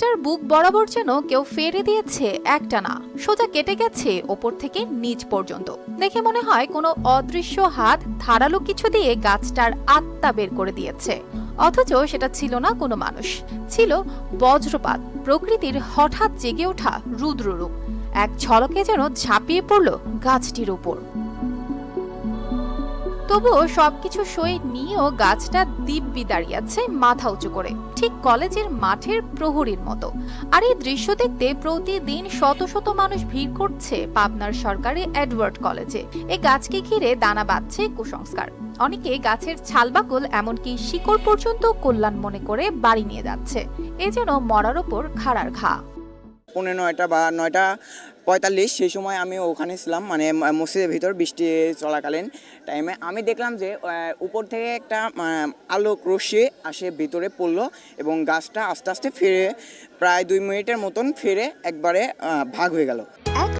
গাছটার বুক বরাবর যেন কেউ ফেরে দিয়েছে একটানা, সোজা কেটে গেছে ওপর থেকে নিচ পর্যন্ত। দেখে মনে হয় কোনো অদৃশ্য হাত ধারালো কিছু দিয়ে গাছটার আত্মা বের করে দিয়েছে। অথচ সেটা ছিল না কোনো মানুষ, ছিল বজ্রপাত, প্রকৃতির হঠাৎ জেগে ওঠা রুদ্ররূপ। এক ঝলকে যেন ঝাঁপিয়ে পড়ল গাছটির উপর। তবুও সবকিছু সয়ে নিয়েও গাছটা দিব্যি দাঁড়িয়ে আছে মাথা উঁচু করে, ঠিক কলেজের মাঠের প্রহরীর মতো। আর এই দৃশ্য দেখতে প্রতিদিন শত শত মানুষ ভিড় করছে পাবনার সরকারি এডওয়ার্ড কলেজে। এই গাছকে ঘিরে দানা বাঁধছে কুসংস্কার। অনেকে গাছের ছালবাকল এমনকি শিকড় পর্যন্ত কল্যাণ মনে করে বাড়ি নিয়ে যাচ্ছে। এ যেন মরার ওপর খাড়ার ঘা। 9:45 বা 9:45 সেই সময় আমি ওখানে ছিলাম, মানে মসজিদের ভিতর বৃষ্টি চলাকালীন টাইমে আমি দেখলাম যে উপর থেকে একটা আলোক রশ্মি আসে ভিতরে পড়লো এবং গাছটা আস্তে আস্তে ফিরে প্রায় 2 মিনিটের মতন ফিরে একবারে ভাগ হয়ে গেল।